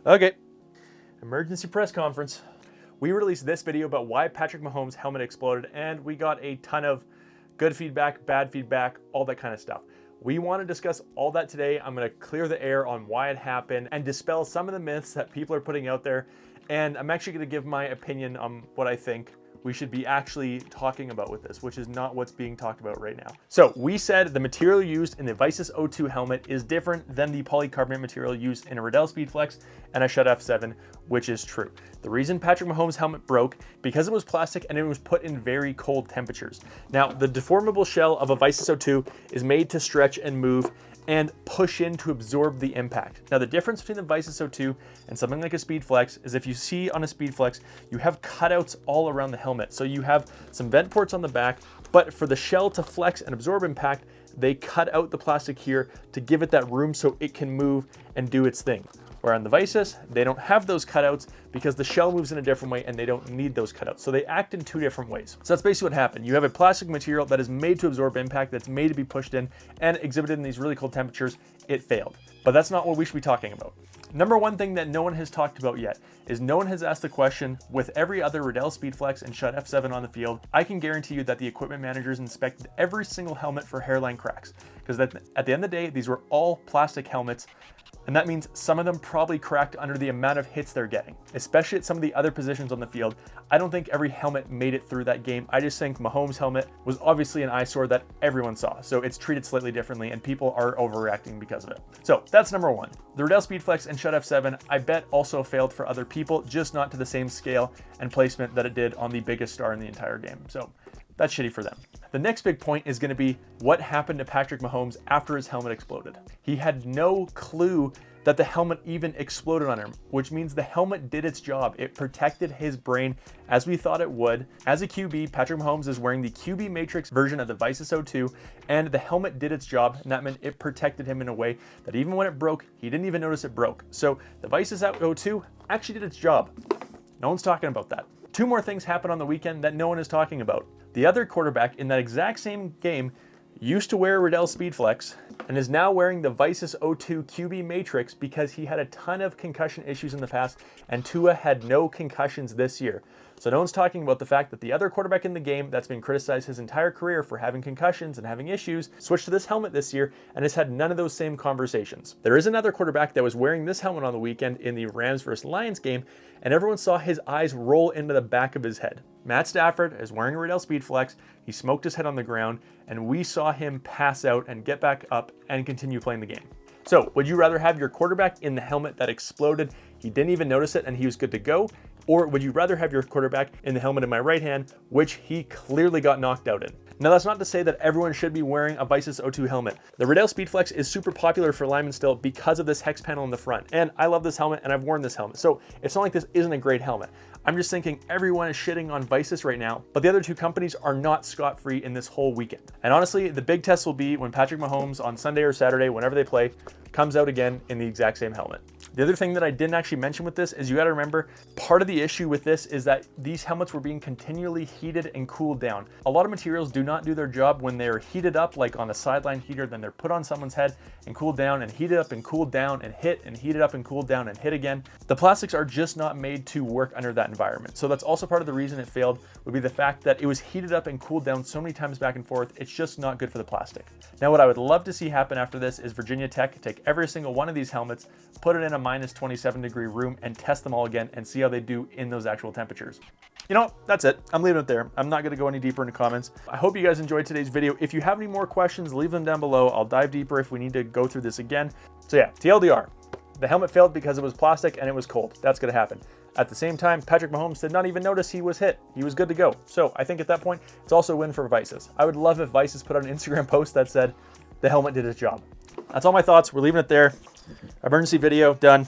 Okay, emergency press conference. We released this video about why Patrick Mahomes' helmet exploded, and we got a ton of good feedback, bad feedback, all that kind of stuff. We want to discuss all that today. I'm going to clear the air on why it happened and dispel some of the myths that people are putting out there. And I'm actually going to give my opinion on what I think we should be actually talking about with this, which is not what's being talked about right now. So we said the material used in the Vicis O2 helmet is different than the polycarbonate material used in a Riddell SpeedFlex and a Shutt F7, which is true. The reason Patrick Mahomes' helmet broke, because it was plastic and it was put in very cold temperatures. Now, the deformable shell of a Vicis O2 is made to stretch and move and push in to absorb the impact. Now, the difference between the Vicis O2 and something like a SpeedFlex is if you see on a SpeedFlex, you have cutouts all around the helmet. So you have some vent ports on the back, but for the shell to flex and absorb impact, they cut out the plastic here to give it that room so it can move and do its thing. Where on the Vicis, they don't have those cutouts because the shell moves in a different way and they don't need those cutouts. So they act in two different ways. So that's basically what happened. You have a plastic material that is made to absorb impact, that's made to be pushed in and exhibited in these really cold temperatures. It failed. But that's not what we should be talking about. Number one thing that no one has talked about yet is no one has asked the question, with every other Riddell SpeedFlex and Shutt F7 on the field, I can guarantee you that the equipment managers inspected every single helmet for hairline cracks. Because at the end of the day, these were all plastic helmets. And that means some of them probably cracked under the amount of hits they're getting, especially at some of the other positions on the field. I don't think every helmet made it through that game. I just think Mahomes' helmet was obviously an eyesore that everyone saw. So it's treated slightly differently and people are overreacting because of it. So that's number one. The Riddell SpeedFlex and Shutt F7, I bet also failed for other people, just not to the same scale and placement that it did on the biggest star in the entire game. So that's shitty for them. The next big point is going to be what happened to Patrick Mahomes after his helmet exploded. He had no clue that the helmet even exploded on him, which means the helmet did its job. It protected his brain as we thought it would. As a QB, Patrick Mahomes is wearing the QB Matrix version of the Vicis O2, and the helmet did its job, and that meant it protected him in a way that even when it broke, he didn't even notice it broke. So the Vicis O2 actually did its job. No one's talking about that. Two more things happened on the weekend that no one is talking about. The other quarterback in that exact same game used to wear a Riddell SpeedFlex and is now wearing the Vicis O2 QB Matrix because he had a ton of concussion issues in the past and Tua had no concussions this year. So no one's talking about the fact that the other quarterback in the game that's been criticized his entire career for having concussions and having issues switched to this helmet this year and has had none of those same conversations. There is another quarterback that was wearing this helmet on the weekend in the Rams versus Lions game, and everyone saw his eyes roll into the back of his head. Matt Stafford is wearing a Riddell SpeedFlex. He smoked his head on the ground, and we saw him pass out and get back up and continue playing the game. So, would you rather have your quarterback in the helmet that exploded, he didn't even notice it, and he was good to go? Or would you rather have your quarterback in the helmet in my right hand, which he clearly got knocked out in? Now, that's not to say that everyone should be wearing a Vicis O2 helmet. The Riddell SpeedFlex is super popular for linemen still because of this hex panel in the front. And I love this helmet and I've worn this helmet. So it's not like this isn't a great helmet. I'm just thinking everyone is shitting on Vicis right now, but the other two companies are not scot-free in this whole weekend. And honestly, the big test will be when Patrick Mahomes on Sunday or Saturday, whenever they play, comes out again in the exact same helmet. The other thing that I didn't actually mention with this is you got to remember, part of the issue with this is that these helmets were being continually heated and cooled down. A lot of materials do not do their job when they're heated up, like on a sideline heater, then they're put on someone's head and cooled down and heated up and cooled down and hit and heated up and cooled down and hit again. The plastics are just not made to work under that environment. So that's also part of the reason it failed, would be the fact that it was heated up and cooled down so many times back and forth. It's just not good for the plastic. Now, what I would love to see happen after this is Virginia Tech take every single one of these helmets, put it in a minus 27-degree room and test them all again and see how they do in those actual temperatures. You know, that's it. I'm leaving it there. I'm not going to go any deeper into comments. I hope you guys enjoyed today's video. If you have any more questions, leave them down below. I'll dive deeper if we need to go through this again. So yeah, TLDR. The helmet failed because it was plastic and it was cold. That's going to happen. At the same time, Patrick Mahomes did not even notice he was hit. He was good to go. So I think at that point, it's also a win for Vicis. I would love if Vicis put out an Instagram post that said, the helmet did its job. That's all my thoughts. We're leaving it there. Emergency video, done.